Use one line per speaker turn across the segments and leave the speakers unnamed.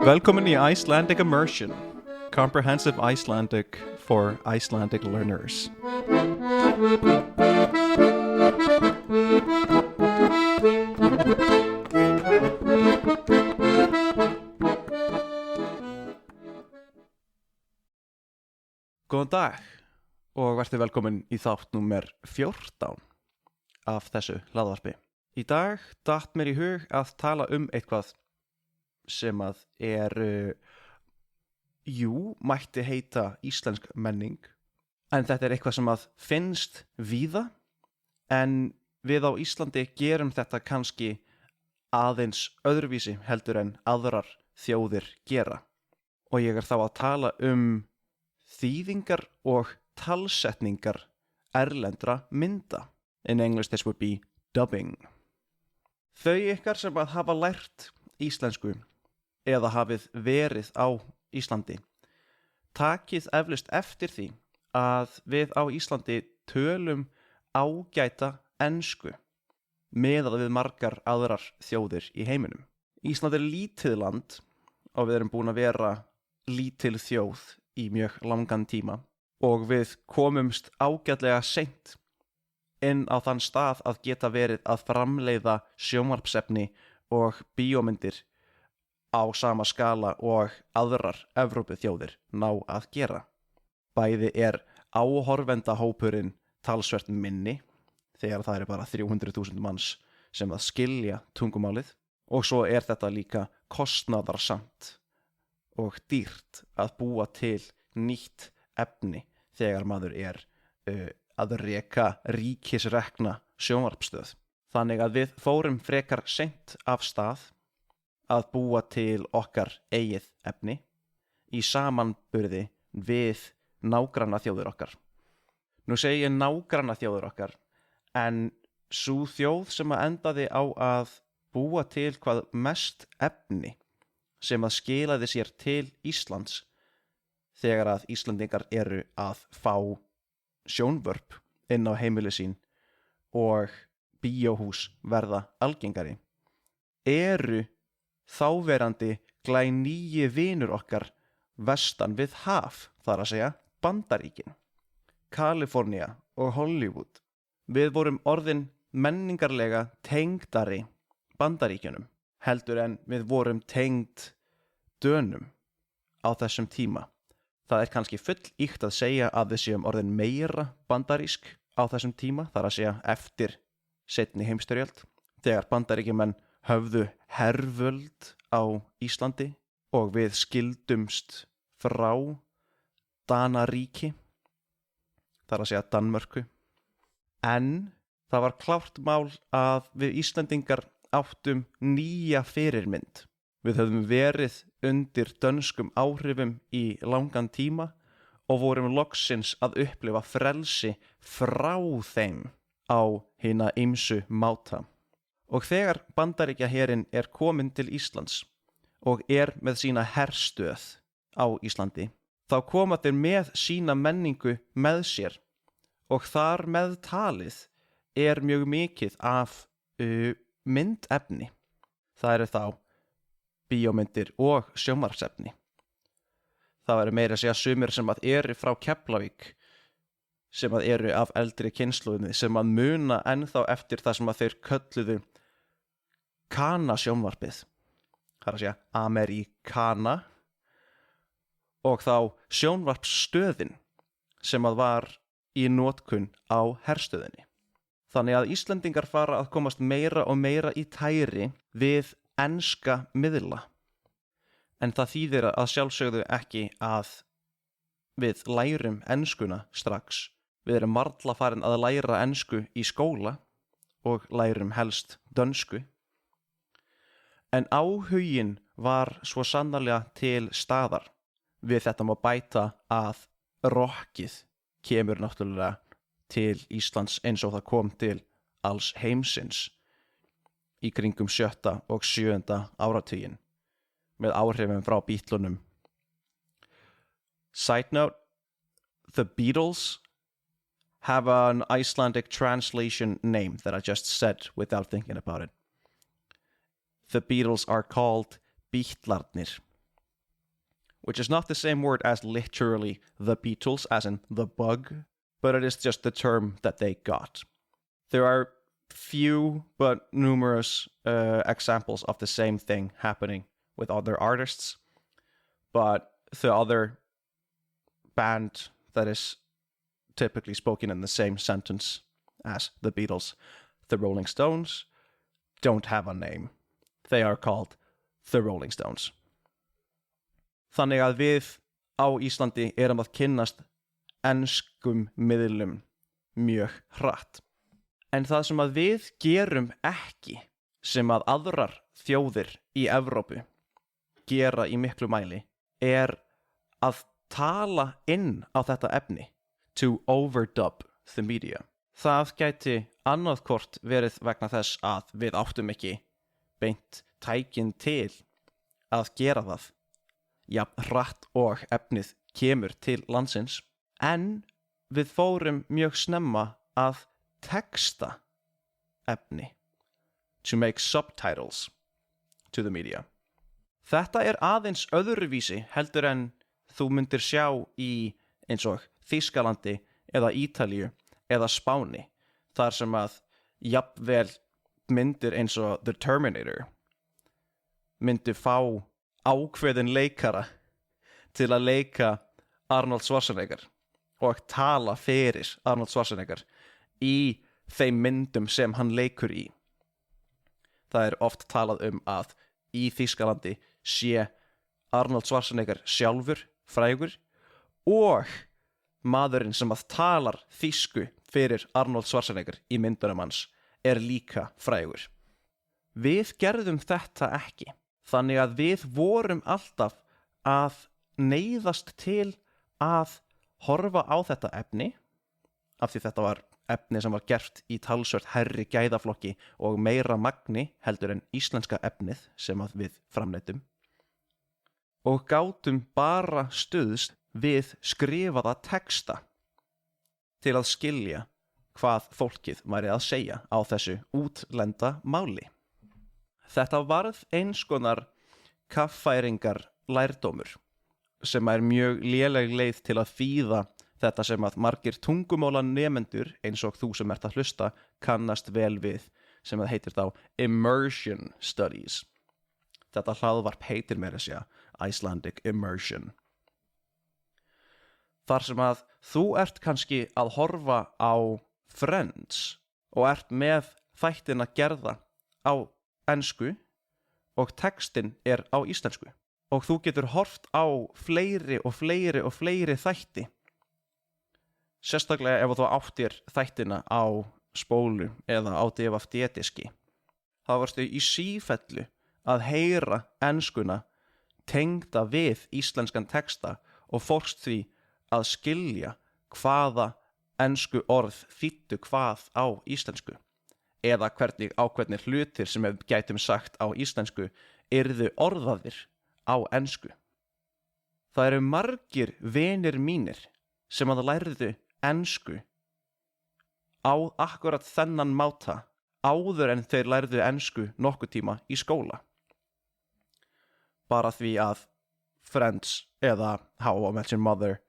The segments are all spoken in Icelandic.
Velkomin í Icelandic Immersion, comprehensive Icelandic for Icelandic learners. Góðan dag og vertu velkomin í þátt númer 14 af þessu hlaðvarpi. Í dag datt mér í hug að tala eitthvað sem að mætti heita íslensk menning, en þetta eitthvað sem að finnst víða, en við á Íslandi gerum þetta kannski aðeins öðruvísi heldur en aðrar þjóðir gera. Og ég þá að tala þýðingar og talsetningar erlendra mynda. In English this would be dubbing. Þau ykkar sem að hafa lært íslensku eða hafið verið á Íslandi, takið eflaust eftir því að við á Íslandi tölum ágæta ensku miðað við margar aðrar þjóðir í heiminum. Ísland lítið land og við erum búin að vera lítil þjóð í mjög langan tíma og við komumst ágætlega seint inn á þann stað að geta verið að framleiða sjónvarpsefni og bíómyndir á sama skala og aðrar Evrópuþjóðir ná að gera. Bæði áhorfendahópurinn talsvert minni, þegar það bara 300.000 manns sem að skilja tungumálið, og svo þetta líka kostnaðarsamt og dýrt að búa til nýtt efni þegar maður að reka ríkisrekna sjónvarpsstöð. Þannig að við fórum frekar seint af stað að búa til okkar eigið efni í samanburði við nágrannaþjóðir okkar. Nú segi ég nágrannaþjóðir okkar, en sú þjóð sem að endaði á að búa til hvað mest efni sem að skilaði sér til Íslands þegar að Íslendingar að fá sjónvörp inn á heimili sín og bíóhús verða algengari, þáverandi glænýji vinur okkar vestan við haf, þar að segja Bandaríkin, Kalifornía og Hollywood. Við vorum orðin menningarlega tengdari Bandaríkjunum heldur en við vorum tengd Dönum á þessum tíma. Það kannski full íkt að segja að við séum orðin meira bandarísk á þessum tíma, þar að segja eftir seinni heimsstyrjöld, þegar Bandaríkjumenn höfðu hervöld á Íslandi og við skildumst frá Danaríki, þar að segja Danmörku. En það var klárt mál að við Íslendingar áttum nýja fyrirmynd. Við höfum verið undir dönskum áhrifum í langan tíma og vorum loksins að upplifa frelsi frá þeim á hina ýmsu máta. Og þegar Bandaríkjaherinn kominn til Íslands og með sína herstöð á Íslandi, þá koma þeir með sína menningu með sér og þar með talið mjög mikið af myndefni. Það þá bíómyndir og sjónvarpsefni. Það meira að segja sumir sem að frá Keflavík, sem að af eldri kynslóðinni, sem að muna ennþá eftir það sem að þeir kölluðu Kana sjónvarpið. Það að segja Amerikana, og þá sjónvarpsstöðin sem að var í notkun á herstöðinni. Þannig að Íslendingar fara að komast meira og meira í tæri við enska miðla. En það þýðir að sjálfsögðu ekki að við lærum enskuna strax. Við erum varla farin að læra ensku í skóla og lærum helst dönsku. En áhuginn var svo sannarlega til staðar. Við þetta má bæta að rockið kemur náttúrulega til Íslands eins og það kom til alls heimsins í kringum 7. og 7. áratuginn með áhrifum frá Beatlunum. Side note, the Beatles have an Icelandic translation name that I just said without thinking about it. The Beatles are called Bítlarnir. which is not the same word as literally the Beatles, as in the bug, but it is just the term that they got. There are few but numerous examples of the same thing happening with other artists, but the other band that is typically spoken in the same sentence as the Beatles, the Rolling Stones, don't have a name. They are called the Rolling Stones. Þannig að við á Íslandi erum að kynnast enskum miðlum mjög hratt. En það sem að við gerum ekki, sem að aðrar þjóðir í Evrópu gera í miklu mæli, er að tala inn á þetta efni, to overdub the media. Það gæti annað hvort verið vegna þess að við áttum ekki beint tækin til að gera það, jafn hratt og efnið kemur til landsins, en við fórum mjög snemma að texta efni, to make subtitles to the media. Þetta er aðeins öðruvísi heldur en þú myndir sjá í eins og Þýskalandi eða Ítalíu eða Spáni, þar sem að jafnvel myndir eins og The Terminator myndu fá ákveðin leikara til að leika Arnold Schwarzenegger og tala fyrir Arnold Schwarzenegger í þeim myndum sem hann leikur í. Það er oft talað að í Þýskalandi sé Arnold Schwarzenegger sjálfur frægur og maðurinn sem að talar þýsku fyrir Arnold Schwarzenegger í myndunum hans er líka frægur. Við gerðum þetta ekki, þannig að við vorum alltaf að neyðast til að horfa á þetta efni, af því þetta var efni sem var gert í talsvert hærri gæðaflokki og meira magni heldur en íslenska efnið sem að við framleiddum, og gátum bara stuðst við skrifaða texta til að skilja hvað fólkið væri að segja á þessu útlenda máli. Þetta varð eins konar kaffæringar lærdómur sem er mjög léleg leið til að þýða þetta sem að margir tungumálanemendur eins og þú sem ert að hlusta kannast vel við, sem að heitir þá immersion studies. Þetta hlaðvarp heitir meira að segja Icelandic immersion. Þar sem að þú ert kannski að horfa á Friends og ert með þættina gerða á ensku og textin er á íslensku, og þú getur horft á fleiri og fleiri og fleiri þætti, sérstaklega ef þú áttir þættina á spólu eða á DVD-diski. þá varstu í sífellu að heyra enskuna tengda við íslenskan texta og fórst því að skilja hvaða ensku orð þýddu hvað á íslensku, eða hvernig hlutir sem við gætum sagt á íslensku yrðu orðaðir á ensku. Það eru margir vinir mínir sem að lærðu ensku á akkurat þennan máta áður en þeir lærðu ensku nokkuð tíma í skóla. Bara því að Friends eða How I Met Your Mother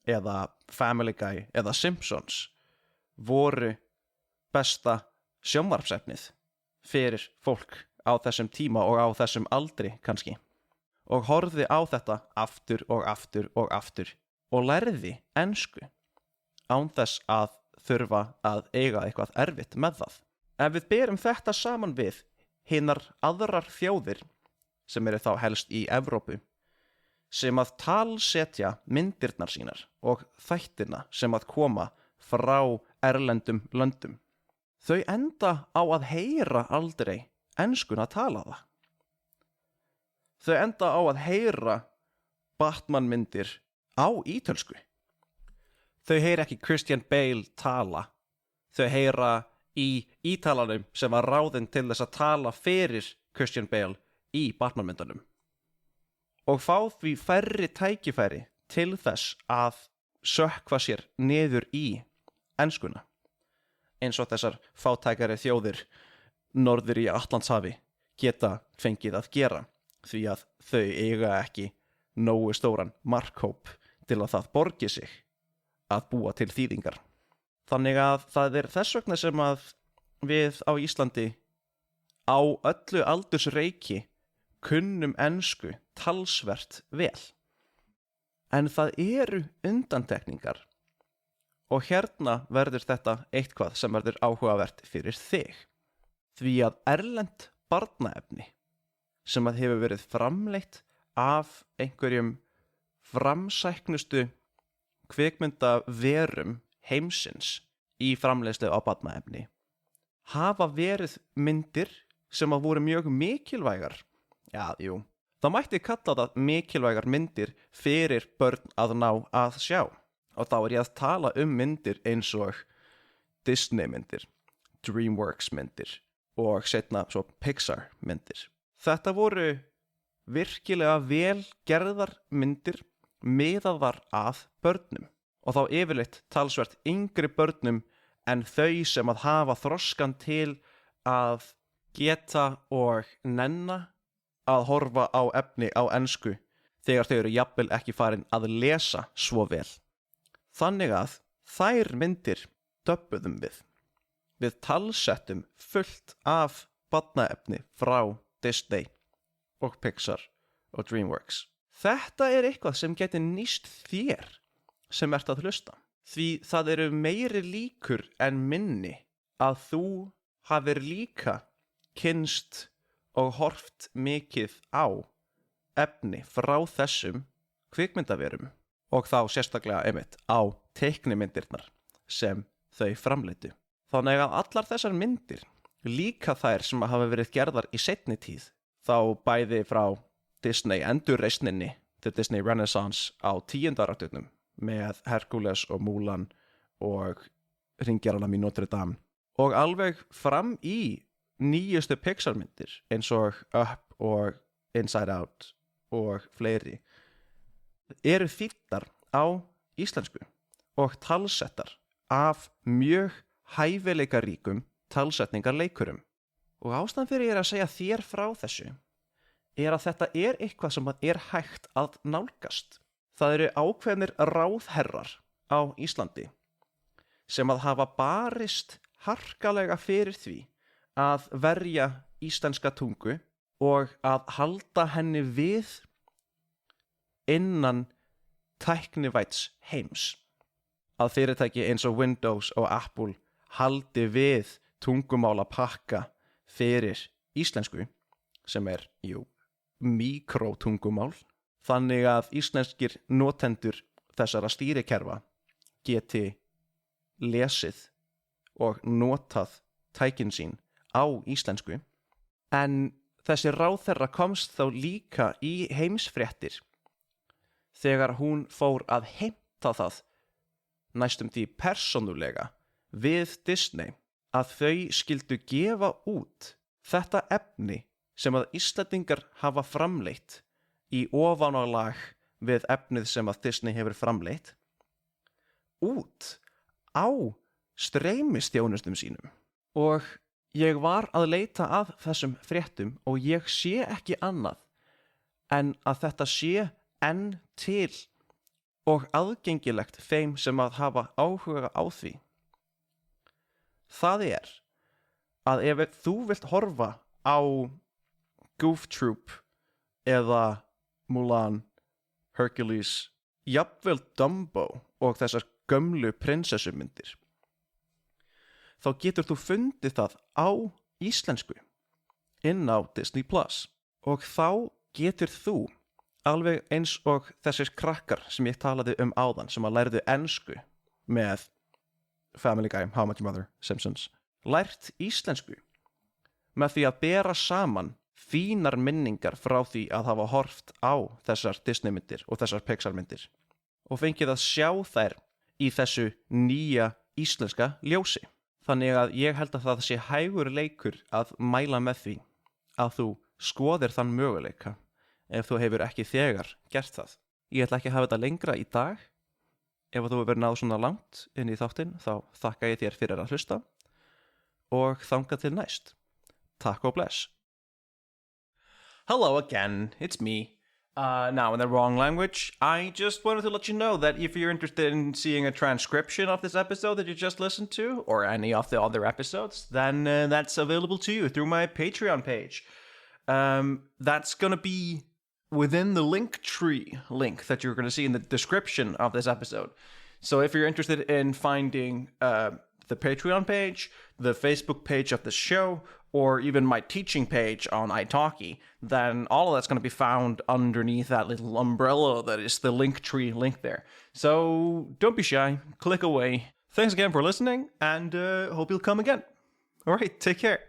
eða Family Guy eða Simpsons voru besta sjónvarpsefnið fyrir fólk á þessum tíma og á þessum aldri kannski, og horfði á þetta aftur og aftur og aftur og lærði ensku án þess að þurfa að eiga eitthvað erfitt með það. Ef við berum þetta saman við hinar aðrar þjóðir sem eru þá helst í Evrópu, sem að talsetja myndirnar sínar og þættina sem að koma frá erlendum löndum, þau enda á að heyra aldrei enskuna talaða. Þau enda á að heyra Batman myndir á ítölsku. Þau heyra ekki Christian Bale tala. Þau heyra í ítalanum sem var ráðinn til þess að tala fyrir Christian Bale í Batman myndunum. Og fá því færri tækifæri til þess að sökkva sér niður í enskuna. Eins og þessar fátækari þjóðir norður í Atlantshafi geta fengið að gera, því að þau eiga ekki nógu stóran markhóp til að það borgi sig að búa til þýðingar. Þannig að það þess vegna sem að við á Íslandi á öllu aldursreiki kunnum ensku talsvert vel. En það eru undantekningar og hérna verður þetta eitthvað sem verður áhugavert fyrir þig. Því að erlent barnaefni sem að hefur verið framleitt af einhverjum framsæknustu kvikmyndaverum heimsins í framleiðslu á barnaefni hafa verið myndir sem að voru mjög mikilvægar. Það mætti kalla það mikilvægar myndir fyrir börn að ná að sjá. Og þá ég að tala myndir eins og Disney myndir, DreamWorks myndir og seinna svo Pixar myndir. Þetta voru virkilega vel gerðar myndir miðaðar að börnum og þá yfirleitt talsvert yngri börnum en þau sem að hafa þroskan til að geta og nenna að horfa á efni á ensku þegar þau eru jafnvel ekki farin að lesa svo vel. Þannig að þær myndir döbbuðum við. Við talsettum fullt af barnaefni frá Disney og Pixar og DreamWorks. Þetta eitthvað sem geti nýst þér sem ert að hlusta. Því það eru meiri líkur en minni að þú hafir líka kynnst og horft mikið á efni frá þessum kvikmyndaverum og þá sérstaklega einmitt á teiknimyndirnar sem þau framleiddu. Þannig að allar þessar myndir, líka þær sem hafa verið gerðar í seinni tíð, þá bæði frá Disney endurreisninni, The Disney Renaissance á 10. áratugnum með Hercules og Mulan og Hringjaranum í Notre Dame og alveg fram í nýjustu Pixar-myndir eins og Up og Inside Out og fleiri eru þýddar á íslensku og talsettar af mjög hæfileikaríkum talsetningarleikurum. Og ástæðan fyrir ég að segja þér frá þessu að þetta eitthvað sem hægt að nálgast. Það eru ákveðnir ráðherrar á Íslandi sem að hafa barist harkalega fyrir því að verja íslenska tungu og að halda henni við innan tæknivæts heims. Að fyrirtæki eins og Windows og Apple haldi við tungumálapakka fyrir íslensku sem míkrótungumál. Þannig að íslenskir notendur þessara stýrikerfa geti lesið og notað tækin sín á íslensku. En þessi ráðherra komst þá líka í heimsfréttir þegar hún fór að heimta það næstum því persónulega við Disney að þau skyldu gefa út þetta efni sem að Íslendingar hafa framleitt í ofanálag við efnið sem að Disney hefur framleitt út á streymistjónustum sínum. Og ég var að leita að þessum fréttum og ég sé ekki annað en að þetta sé enn til og aðgengilegt þeim sem að hafa áhuga á því. Það að ef þú vilt horfa á Goof Troop eða Mulan, Hercules, jafnvel Dumbo og þessar gömlu prinsessumyndir, þá getur þú fundið það á íslensku inn á Disney Plus og þá getur þú alveg eins og þessir krakkar sem ég talaði áðan sem að lærðu ensku með Family Guy, How I Met Your Mother, Simpsons, lært íslensku með því að bera saman fínar minningar frá því að hafa horft á þessar Disney-myndir og þessar Pixar-myndir og fengið að sjá þær í þessu nýja íslenska ljósi. Þannig að ég held að það sé hægur leikur að mæla með því að þú skoðir þann möguleika ef þú hefur ekki þegar gert það. Ég ætla ekki að hafa þetta lengra í dag. Ef þú hefur náð svona langt inn í þáttinn þá þakka ég þér fyrir að hlusta og þangað til næst. Takk og bless. Hello again, it's me. Now, in the wrong language, I just wanted to let you know that if you're interested in seeing a transcription of this episode that you just listened to, or any of the other episodes, then that's available to you through my Patreon page. That's going to be within the Linktree link that you're going to see in the description of this episode. So if you're interested in finding the Patreon page, the Facebook page of the show, or even my teaching page on italki, then all of that's going to be found underneath that little umbrella that is the Linktree link there. So don't be shy, click away. Thanks again for listening, and hope you'll come again. All right, take care.